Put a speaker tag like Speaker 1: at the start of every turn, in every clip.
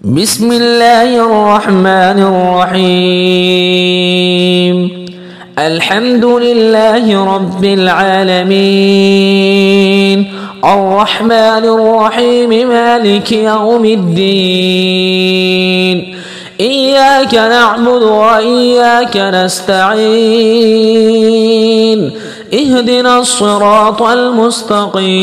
Speaker 1: بسم الله الرحمن الرحيم. الحمد لله رب العالمين، الرحمن الرحيم، مالك يوم الدين. إياك نعبد وإياك نستعين، اهدنا الصراط المستقيم،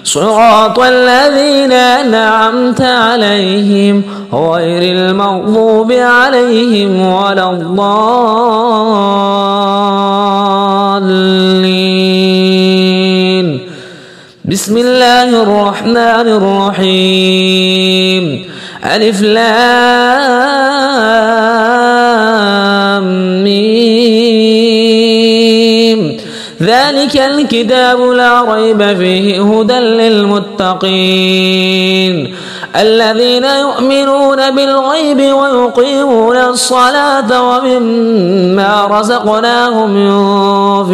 Speaker 1: صراط الذين أنعمت عليهم غير المغضوب عليهم ولا الضالين. بسم الله الرحمن الرحيم. ألف لام ميم. ذلك الكتاب لا ريب فيه هدى للمتقين الذين يؤمنون بالغيب ويقيمون الصلاة ومما رزقناهم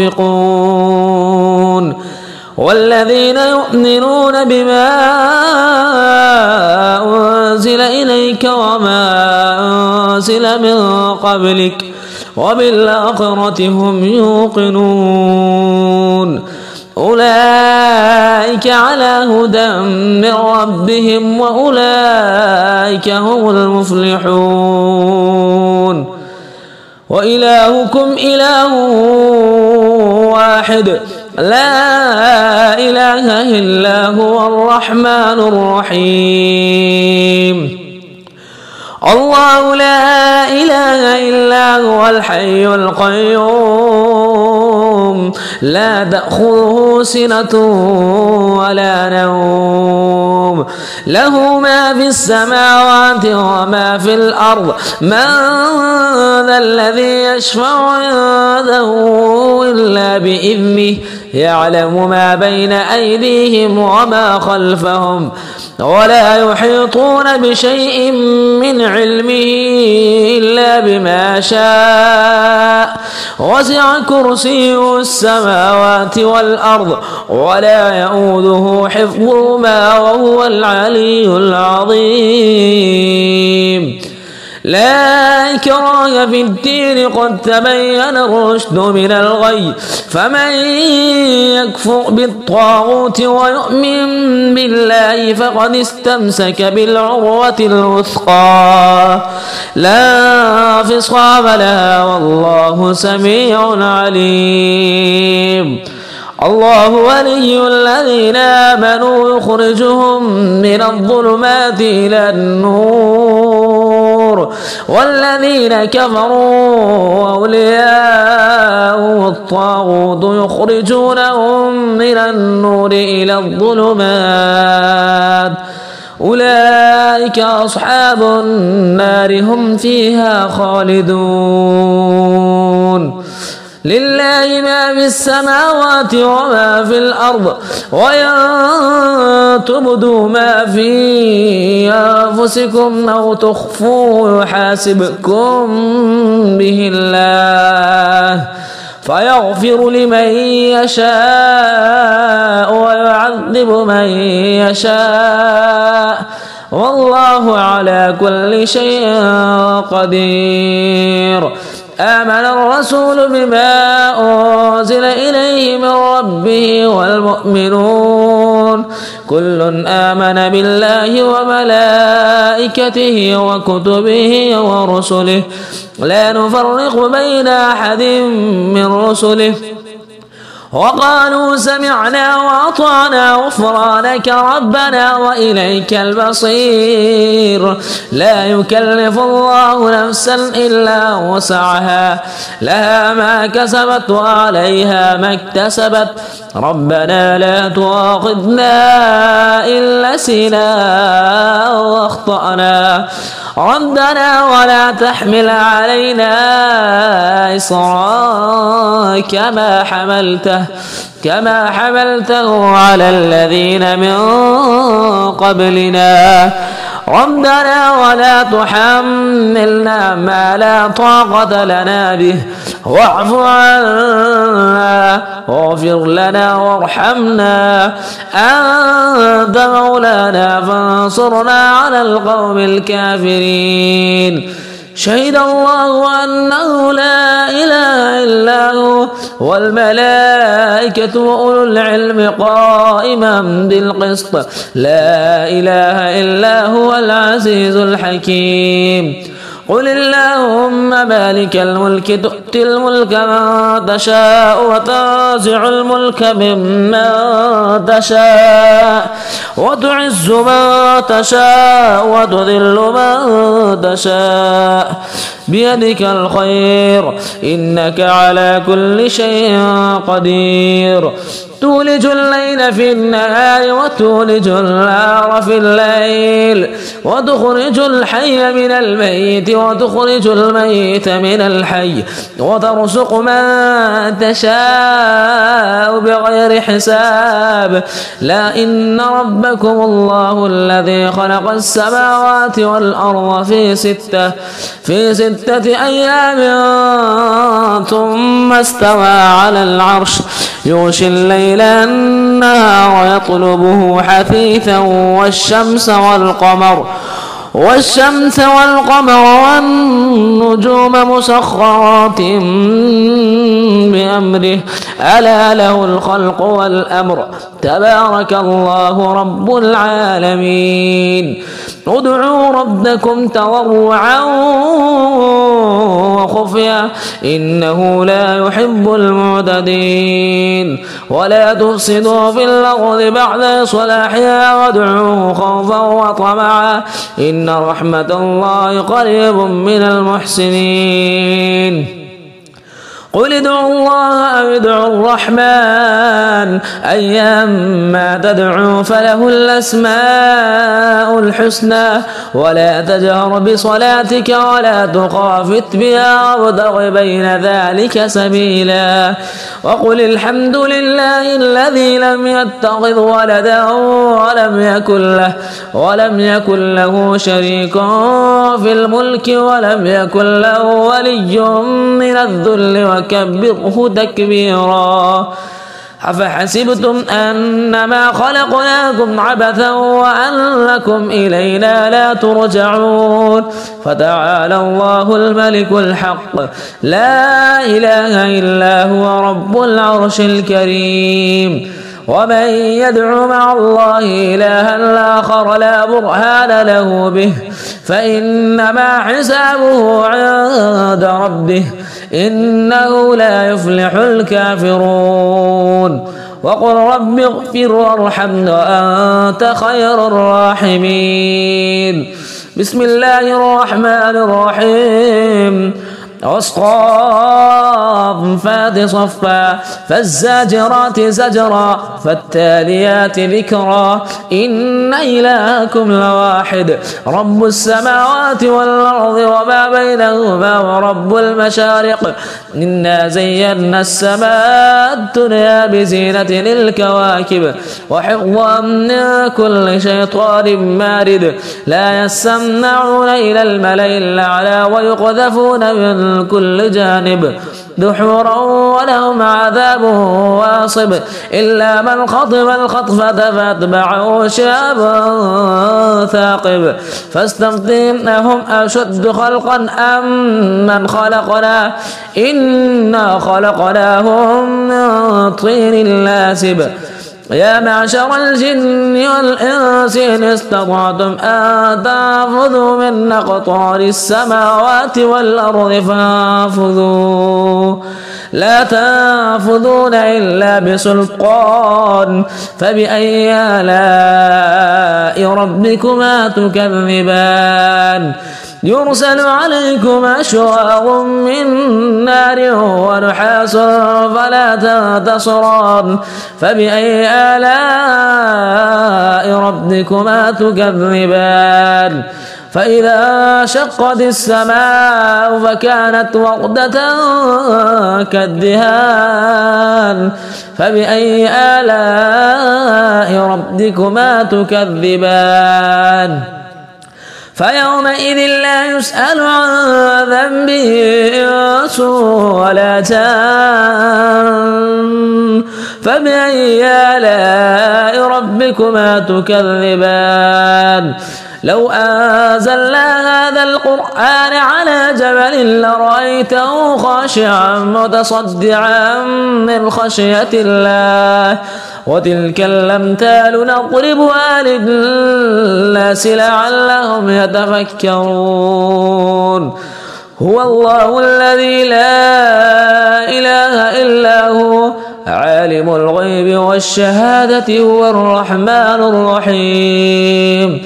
Speaker 1: ينفقون والذين يؤمنون بما أنزل إليك وما أنزل من قبلك وبالآخرة هم يوقنون. أولئك على هدى من ربهم وأولئك هم المفلحون. وإلهكم إله واحد لا إله إلا هو الرحمن الرحيم. الله لا إله إلا هو الحي القيوم، لا تأخذه سنة ولا نوم، له ما في السماوات وما في الأرض. من ذا الذي يشفع عنده إلا بإذنه، يعلم ما بين أيديهم وما خلفهم ولا يحيطون بشيء من علمه إلا بما شاء. وسع كرسيه السماوات والأرض ولا يؤوده حفظهما وهو العلي العظيم. لا إكراه في الدين، قد تبين الرشد من الغي. فمن يكفر بالطاغوت ويؤمن بالله فقد استمسك بالعروة الوثقى لا انفصام لها والله سميع عليم. الله ولي الذين آمنوا يخرجهم من الظلمات إلى النور، والذين كفروا أولياءهم الطاغوت يخرجونهم من النور إلى الظلمات. أولئك أصحاب النار هم فيها خالدون. لله ما في السماوات وما في الأرض، وإن تبدوا ما في أنفسكم أو تخفوه يحاسبكم به الله فيغفر لمن يشاء ويعذب من يشاء، والله على كل شيء قدير. آمن الرسول بما أنزل إليه من ربه والمؤمنون كل آمن بالله وملائكته وكتبه ورسله لا نفرق بين أحد من رسله وقالوا سمعنا وأطعنا غفرانك ربنا وإليك المصير. لا يكلف الله نفسا إلا وسعها، لها ما كسبت وعليها ما اكتسبت. ربنا لا تؤاخذنا إن نسينا أو أخطأنا، ربنا ولا تحمل علينا إصرا كما حملته على الذين من قبلنا. ربنا ولا تحملنا ما لا طاقة لنا به واعف عنا واغفر لنا وارحمنا أنت مولانا فانصرنا على القوم الكافرين. شهد الله أنه لا إله إلا هو والملائكة وأولو العلم قائما بالقسط لا إله إلا هو العزيز الحكيم. قل اللهم مالك الملك تؤتي الملك من تشاء وتنزع الملك ممن تشاء وتعز من تشاء وتذل من تشاء بيدك الخير إنك على كل شيء قدير. تولج الليل في النهار وتولج النهار في الليل وتخرج الحي من الميت وتخرج الميت من الحي وترزق من تشاء بغير حساب. لا إن ربكم الله الذي خلق السماوات والأرض في ستة أيام ثم استوى على العرش يغشي الليل النهار يطلبه حثيثا والشمس والقمر والنجوم مسخرات بأمره ألا له الخلق والأمر تبارك الله رب العالمين. ادعوا ربكم تضرعا وخفيا إنه لا يحب المعتدين. ولا تفسدوا في الأرض بعد إصلاحها وادعوه خوفا وطمعا إن رحمة الله قريب من المحسنين. قل ادعوا الله أو ادعوا الرحمن أيما تدعوا فله الأسماء الحسنى ولا تجهر بصلاتك ولا تخافت بها وابتغ بين ذلك سبيلا. وقل الحمد لله الذي لم يتخذ ولدا ولم يكن له شريك في الملك ولم يكن له ولي من الذل وكبره تكبيرا. أفحسبتم أنما خلقناكم عبثا وأنكم إلينا لا ترجعون. فتعالى الله الملك الحق لا إله إلا هو رب العرش الكريم. ومن يدع مع الله إلها آخر لا برهان له به فإنما حسابه عند ربه إنه لا يفلح الكافرون. وقل رب اغفر وارحم وأنت خير الراحمين. بسم الله الرحمن الرحيم. والصافات صفا فالزاجرات زجرا فالتاليات ذكرا إن إلهكم لواحد رب السماوات والأرض وما بينهما ورب المشارق. إنا زينا السماء الدنيا بزينة للكواكب وحفظا من كل شيطان مارد. لا يسمعون إلى الملأ الأعلى ويقذفون من كل جانب دحورا ولهم عذاب واصب إلا من خطف الخطفة فاتبعه شهاب ثاقب. فاستفتهم أهم أشد خلقا أم من خلقنا إنا خلقناهم من طين لاسب. يا معشر الجن والإنس إن استطعتم أن تنفذوا من أقطار السماوات والأرض فانفذوا لا تنفذون إلا بسلطان. فبأي آلاء ربكما تكذبان. يرسل عليكما شواظ من نار ونحاس فلا تنتصران. فبأي آلاء ربكما تكذبان. فإذا شقت السماء فكانت وردة كالدهان. فبأي آلاء ربكما تكذبان. فيومئذ لا يسأل عن ذنبه إنس ولا جان فبأي آلاء ربكما تكذبان لو أنزلنا هذا القرآن على جبل لرأيته خاشعا متصدعا من خشية الله وتلك الأمثال نضربها للناس لعلهم يتفكرون هو الله الذي لا إله إلا هو عالم الغيب والشهادة هو الرحمن الرحيم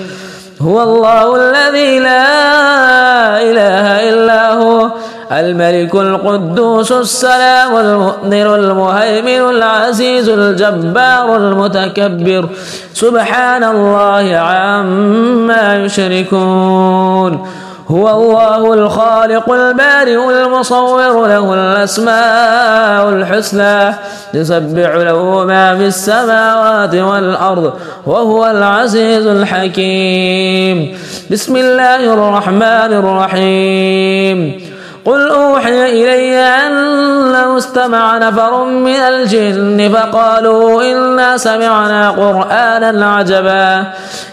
Speaker 1: هو الله الذي لا إله إلا هو الملك القدوس السلام المؤمن المهيمن العزيز الجبار المتكبر سبحان الله عما يشركون هو الله الخالق البارئ المصور له الأسماء الحسنى يسبح له ما في السماوات والأرض وهو العزيز الحكيم بسم الله الرحمن الرحيم قل أوحي إلي أنه استمع نفر من الجن فقالوا إنا سمعنا قرآنا عجبا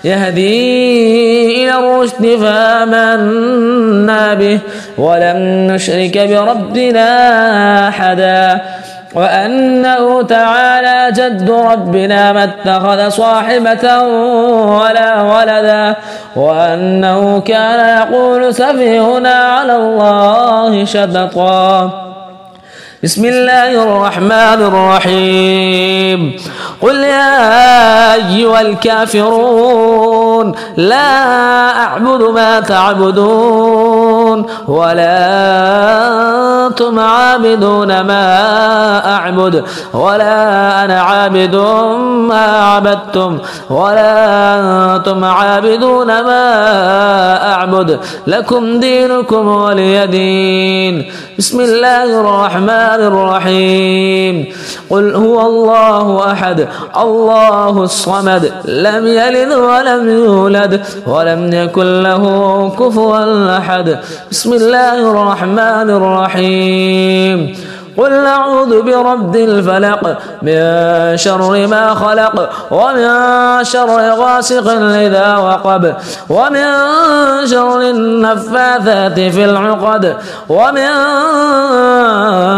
Speaker 1: يهدي إلى الرشد فآمنا به ولن نشرك بربنا أحدا وأنه تعالى جد ربنا ما اتخذ صاحبة ولا ولدا وأنه كان يقول سفيهنا على الله شططا بسم الله الرحمن الرحيم قل يا أيها الكافرون لا أعبد ما تعبدون ولا أنتم عابدون ما أعبد ولا أنا عابد ما عبدتم ولا أنتم عابدون ما أعبد لكم دينكم ولي دين بسم الله الرحمن الرحيم قل هو الله أحد الله الصمد لم يلد ولم يولد ولم يكن له كفوا أحد بسم الله الرحمن الرحيم قل أعوذ برب الفلق من شر ما خلق ومن شر غاسق إذا وقب ومن شر النفاثات في العقد ومن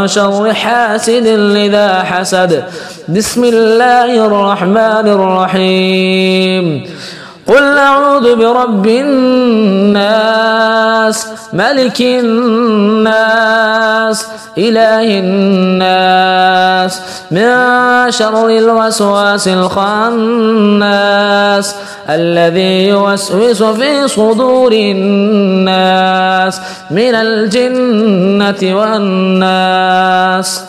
Speaker 1: شر حاسد إذا حسد بسم الله الرحمن الرحيم قل أعوذ برب الناس ملك الناس إله الناس من شر الوسواس الخناس الذي يوسوس في صدور الناس من الجنة والناس